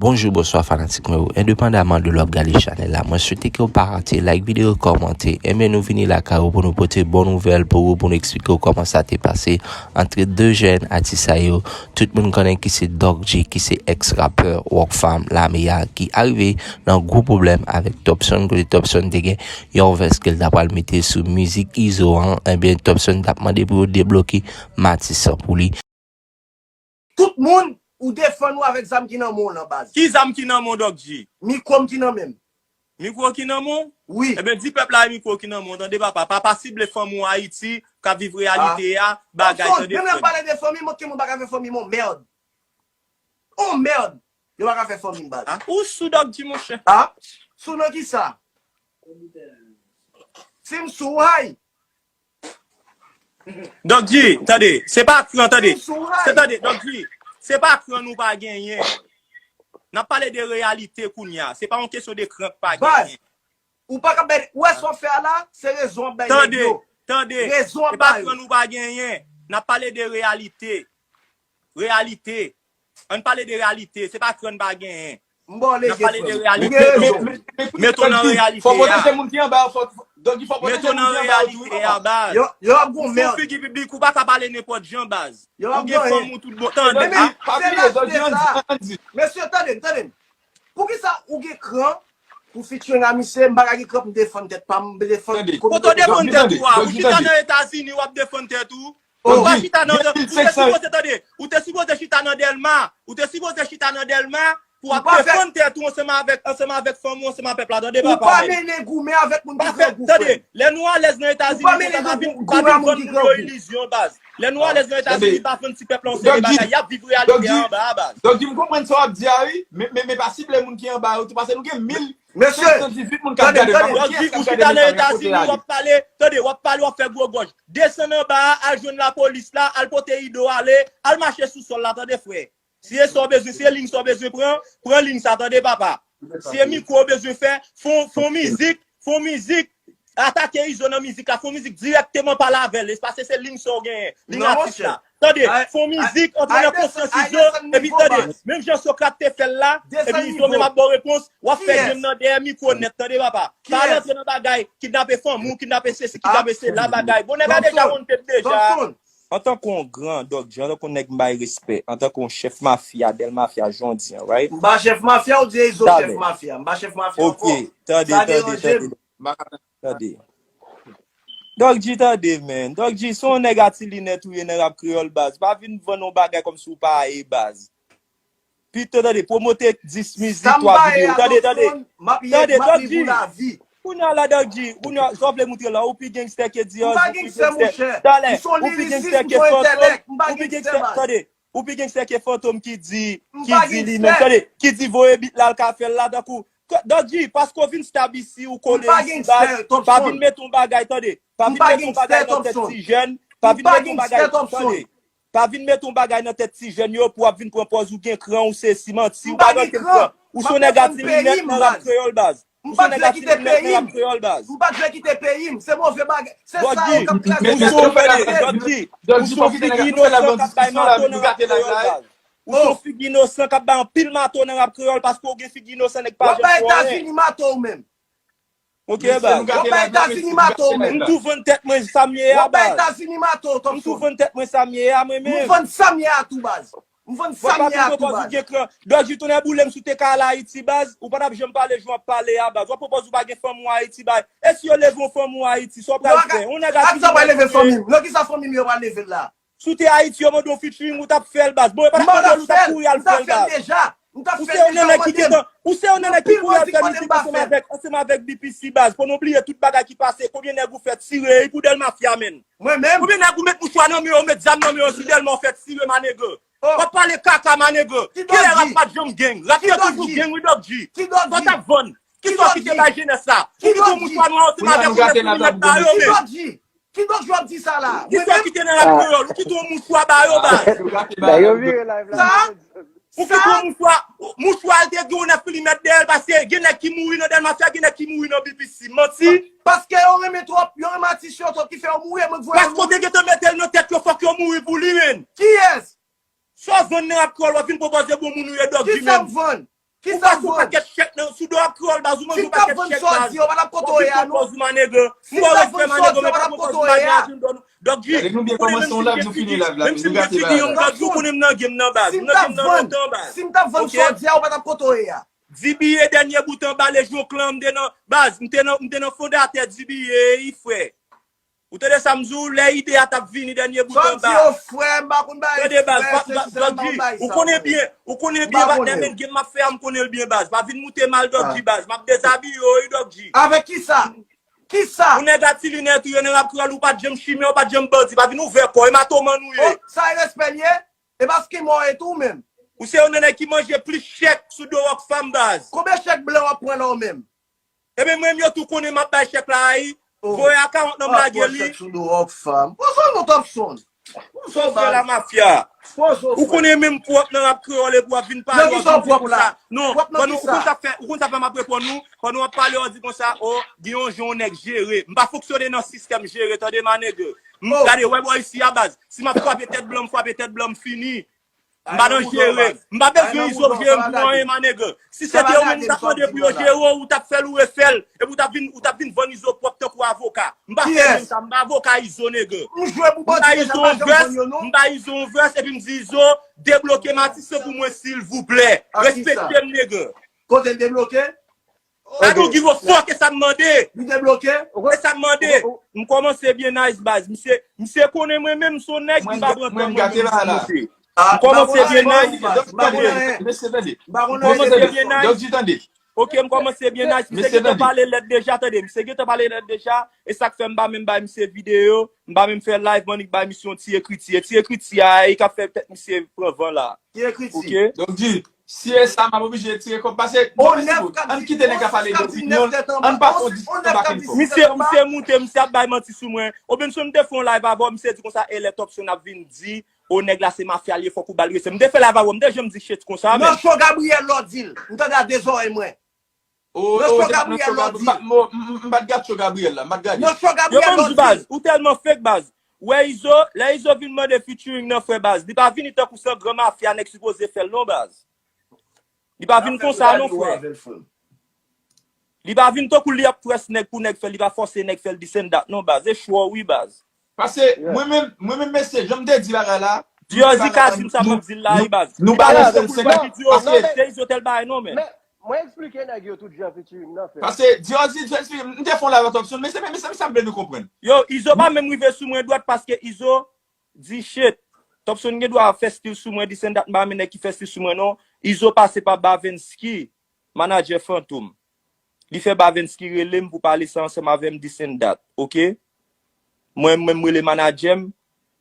Bonjour, bonsoir fanatique, indépendamment de l'op gale channel là, moi souhaite que vous partagez, like vidéo, commenter, et nous venir la caro pour nous porter bonne nouvelle pour nous expliquer comment ça t'est passé entre deux jeunes artistes yo. Tout le monde connaît qui c'est Doc G, qui c'est ex-rappeur, work femme, la meilleure, qui arrivé dans un gros problème avec Topson, que Topson dégain, yon verse qu'elle d'après le mettre sous musique isolant, et bien Topson t'a demandé pour débloquer Matissa pour lui. Tout le monde ou défend nous avec zam qui nan mon en base. Qui zam qui nan mon Doc G? Micro qui nan même. Micro qui nan mon? Oui. Eh ben dit peuple là micro qui nan mon, entendez papa, pas possible femme ou Haïti qui vivre réalité ya, bagay tande. Même là parler de famille, moi qui mon bagay faire famille mon merde. Oh merde. Yo bagay faire famille base. Ah, où sous Doc G mon cher? Ah? Sous nan qui ça? Sim sou hay. Doc G, attendez, c'est pas cru, attendez. Attendez, Doc G, c'est pas cru nous pas gagner. N'a parlé de réalité kounya, c'est pas une question de crainte pas gagner. Ou pas capable où est-ce qu'on fait là, c'est raison ben. Attendez. Raison c'est pas cru nous pas gagner. N'a parlé de réalité. Réalité. On parle de réalité, c'est pas cru nous pas gagner. Bon les n'a parlé de réalité. Mettons en réalité. Faut protéger moun qui en bas, donc il faut protéger mettons en réalité à base. Yo a bon merde. Faut figure public ou pas ka parler n'importe gens base. Yo a Ou bien femme ou tout bon temps. Monsieur, attendez. Pour qui ça ou gen cran pour featuring ami c'est m'baka gen cran pour défendre tête pas me défendre. Pour te défendre tête toi, ou chita dans États-Unis ou défendre tête tout. Ou pas chita dans ou te supposé chita dans Delma, ou te supposé chita dans Delma pour défendre tête tout ensemble avec femme ensemble peuple là dans débat. Ou pas mêler gourmet avec mon qui attendez, les noirs les dans États-Unis pas une illusion base. Les noirs les dans États-Unis pas un petit peuple ensemble bagaille, y a vivre réalité en bas base. Donc tu me comprends ça dit oui, mais pas cible les moun qui en bas, parce que nous gen 1000 monsieur 78 moun qui regarder. Ou si dans les États-Unis on parler, attendez, on parler on fait gros gauche. Descend en bas, al joindre la police là, al porter ido aller, al marcher sous sol là, attendez frère. Si son besoin, si ligne son besoin prend ligne ça attendez papa. Si micro besoin faire, font musique, attaquer ils ont musique là, font musique directement par la veille, parce que c'est ligne son gain, ligne artiste là. Attendez, font musique entre la conscience et puis attendez, même Jean Socrate fait là, et puis ils ont même bonne réponse, ou fait j'aime dans des micro net, attendez papa. Pas rentrer dans bagaille, kidnapper femme ou kidnapper ceci, kidnapper la bagaille. Bon nèg déjà on tête déjà. En tant qu'on grand Doc G, en tant qu'on nèg m'bay respect, en tant qu'on chef mafia, del mafia jondi, right? M'ba chef mafia ou dit iso chef mafia, m'ba chef mafia. OK, attendez. Doc G attendez man. Doc G son négatif linet ou yon rap créole base. Pas vinn vendre non bagay comme sou pa e base. Puis attendez, promoter 10 musique 3 vidéos. Attendez, Doc G. Ou nan la Doc G, ou nan sople montrer là ou pi gangster qui dit M'ba gangster mon cher. ou pi gangster qui fantôme, ou pi gangster attendez, ou pi gangster qui fantôme qui dit lui même attendez, qui dit voye bit là le café là d'un coup. Doc G parce qu'on vient stable ici ou connaît pas vinn mettre ton bagay attendez, pas vinn mettre ton bagay dans tête si jeune, pas vinn mettre ton bagay attendez. Pas vinn mettre ton bagay dans tête si jeune yo pour vinn propose ou gen cran ou c'est ciment si ou bagay ou son négatif net dans la créole base. M'pa dwe quitter pays. M'pa dwe quitter pays. C'est mauvais bagay. C'est ça comme classe. Ou son figi innocent k'ap bay maton nan rap créole. Ou son figi innocent k'ap bay pile maton nan rap créole parce qu'on gen figi innocent nek pas. Ou pas États-Unis maton même. OK ba. Ou pas États-Unis maton même. M'tou vend tête moi Samie a Ou pas États-Unis maton comme m'tou vend tête moi Samie a moi même. M'vend Samie à tout base. M'vend Samie à tout base. Donc je tourne boulem sous te ka la Haïti base ou pas j'aime parler joie parler à base. On propose ou pas gen femme ou Haïti base. Est-ce que lève une femme ou Haïti so pral faire. On négatif. Ça va lever famille. Non qui ça famille yo va lever là. Sous te Haïti on mode featuring ou t'a fait base. Bon pas ou t'a pour y aller faire déjà. Ou c'est on est qui pour y aller faire ensemble avec BPC base pour n'oublier toute bagarre qui passe. Combien nèg vous fait tirer pour del mafia men. Moi même. Combien nèg vous mettre mouchoir dans me mettre zam dans me aussi del fait tirer ma nèg. Pas parler caca ma nèg. Qui est rap pas jam gang. Rap toujours gang with Doc G. Qui Doc G. Pas von. Qui sont qui te la jeunesse ça. Qui ton mouchoir noir ensemble avec Qui Doc G dit ça là. Qui sont qui te dans la créole. Qui ton mouchoir ba yo ba. D'ailleurs viré live là. Ou qui ton mouchoir te gè on a fili mettre d'elle parce que gen qui mouri dans del mafia gen qui mouri dans BBC. Menti. Parce que on remet trop, on remet t-shirt qui fait mourir me voir. Parce qu'on te te mettre dans tête que faut que mouri pour lui men. Qui est? So zone rap créole va venir proposer bon moun Doc G Qui ça même. vend? Qui Ou ça pas sou vend? paquet chèque nan sou do ap krol baz ou man Si sou t'as paquet vendu chèque sorti, baz. on va la kotoye à nous. Si Mwa t'as respect vendu manego sorti, on mais va pas la pour cause kotoye à. manego don. Donc G, Avec nous bien ou konen commencer même on si live, m'te nous finir fini, live là. même si Nous m'te gâter fini là. yon baz, ou konen nan game nan baz. Si Nan m'ta game nan vendu, longtemps baz. si m'ta vendu Ok? sorti, on va la kotoye à. Zibiye denye bouton ba le jou klan mde nan baz, mte nan fondate Zibiye yi fwe. Ou te de samzou, le ide a tap vini denye bouton Sorti baz. au frère, m'a kon ba Tade baz, c'est G, ça. ou konen bien M'a bat konnen. men game ma fe am konen l bien baz. Pa vin moute mal Dog Ah. G baz, map dezabi yo yi Dog G. Avec qui ça? Qui ça? Ou negati lunet ou yon rap krol ou pa jem chime ou pa jem body, pa vin ouver ko, e matoman nou Oh, ye. ça est respect lié? Et parce qu'il m'a et tout même. Ou se yon nene ki manje plus chèque sou do wak fam baz. Combien de chèques blancs on prend là même? Ebe mwen yo tou konen map bay chèque la yi, Oh. voye a 40 nan blage li. Chèque sous dos, femme. Pourquoi notre option? Son fè la mafia. Ou konen menm pou ap nan ap kreole pou ap vin pale Non, ou ki ap sa vin di pou ap kon la? sa. Non, Pou ap nan ki sa? ou kon sa fè ma prepon nou, kon nou ap pale ou di kon sa, oh, diyon jonek jere. Mpa foksyone nan sistem jere, tade manege. Oh. Gade, wè bo isi a baz. Si ma fwape tèt blom fini. Mba nan jere. Mba bezwe iso jere mpou an manege. Si se te ou men tap mande pou yo jere ou tap fel ou e fel, e pou tap vin von iso pop tok ou avoka. Mba fel sa, mba avoka iso nege. Mba izon vers epi mdi izo debloke matisse pou mwen s'il vous plaît. Respekte m nege. Kote débloqué? I don't give a fuck e sa demande. Vous débloqué? E sa demande. M komanse bien nice baz. Mse konen mwen men mson nek. Mwen gâter là là. M komanse bien nice. Donc tu t'entends. Ok, m komanse bien nice. Mse ge te pale let deja tade. Mse ge te pale let deja. E sak fe mba men ba mse video. Mba men fe live manik ba mission ti ekriti. Ti ekriti a e ka fe peut-être mse prevan la. Qui écrit Ok? Donc dis, si ça m'a obligé de tirer comme parce que on quitte les gars parler d'opinion, on pas on dit Mse monte, mse ap bay manti sou mwen. Ou ben sou mde fon live avon, mse di kon sa e let option ap vin di, ou neg la se mafia liye fok ou balwe se. Mde fe live avon, mde jom di shit kon sa. Non, so Gabriel l'odil. M'tende à des oreilles moi. oh m'bat gâte Gabriel là, m'bat gâte. Non, so Yo Gabriel mwen di baz, l'odil. ou telman fake baz. Wè izo, la izo vin mwen de featuring nan fwe baz. Di pa vin ite kousen grand mafia nek suppose fel non baz. Di pa vin kon sa non fwe. Li pa vin to kou li ap press nek pou nek fel, li pa force nek fel disen dat non baz. E chwa oui baz. Parce que moi-même message, je me dis là. Diyo zi Kazim sa mwen zil la yi baz. Nous parlons de 50 Se izo tel bay non men. Mwen explike nag yo tout jan featuring nan fe. parce que Diyozi, nous te font la option, mais ça me plaît de comprendre. Yo, Izo pa men rive sou mwen doat paske Izo di shit. Topson nge dwa festil sou mwen disen dat mba mene ki festil sou mwen non. Izo pase pa Bavenski, manager Phantom. Li fe Bavenski relem pou pale sanse mavem disen dat, ok? Mwen rele manager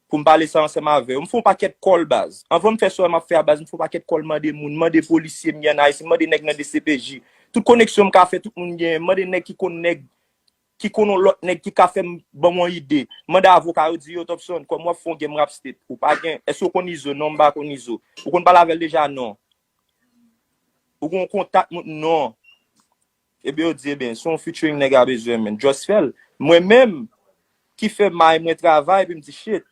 pou m'pale sanse mavem. M'fon paket kol baz. Anvan m'fe so m'a fe a baz, m'fon paket kol mande moun, mande polisye m'yen a, mande nek nan DCPJ. Tout koneksyon m'ka fe tout moun gen, mande nek ki konon lot nek ki ka fe bon mon ide. Mande avoka ou di yo Topson, kon mwa fon game rap state. Ou pa gen, esko kon Izo, non mba kon Izo. Ou kon palavel deja, non. Ou kon kontak moun, non. Ebe yo di ben, son featuring nega bezwe men. Just fel. Mwen men, ki fe mwen travay, bi mdi shit.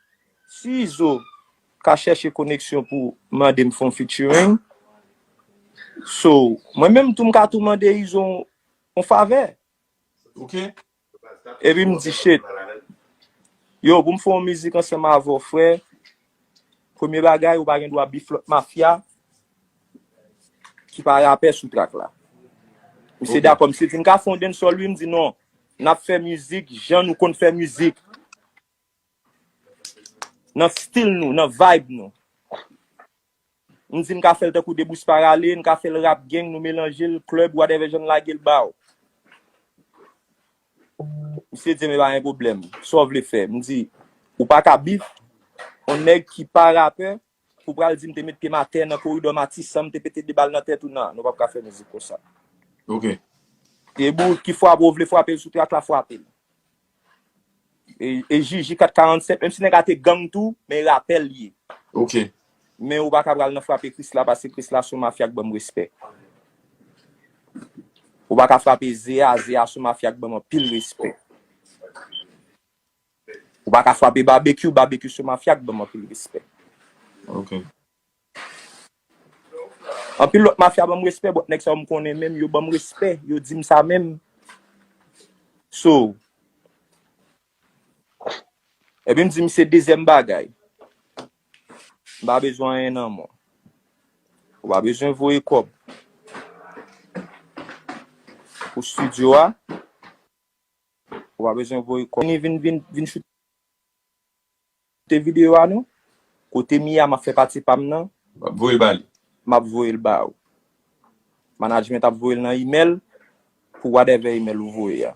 Si Izo ka chèche koneksyon pou mande m fon featuring, so, mwen men tou mka tou mande Izo on fave. Ok? E bi m di shit. Yo, pou m fon mizik ansema avon fwe, premier bagay ou bagen dwa biflot mafia, ki pa rapè sou trak la. M se da kom se di m ka fonden sol lui, m di non, nap fè mizik, jan nou kon fè mizik. Nan stil nou, nan vibe nou. Mzi nka fel te kou debous parale, nka fel rap gang nou melange l club, whatever jen la gel ba ou. Mse di me ba yon problem, sov le fe. Mzi, ou pa ka bif, on neg ki pa rape, pou pral di mte met ke mater nan korido matis, sa mte pete de bal nan tet ou nan, nou pa fe mizik pou sa. Ok. E bou ki fwa bo vle fwa apel sou trak la fwa apel. E Jiji 447, mèm si nèk ate gang tou, men rappel liye. Ok. Men ou baka bral nan frape Chris la, parce Chris la sou mafia k bom respect. Ou baka frape Zea sou mafia k bom pil respect. Ou baka frape barbecue sou mafia k bom pil respect. Ok. En pile l'autre mafia ban respect, but nek sa m konnen même yo ban respect, yo di m ça même. So, et bien me dit c'est deuxième bagay. Pas besoin nan moi. Ou pas besoin voyer kob. Pour studio a, ou pas besoin voyer kob. Ni vin shoot te vidéo a nou. Côté Mia m'a fait partie pam nan. Voye bali. M'a voyer le ba ou. Management a voyer nan email pour whatever email ou voyer.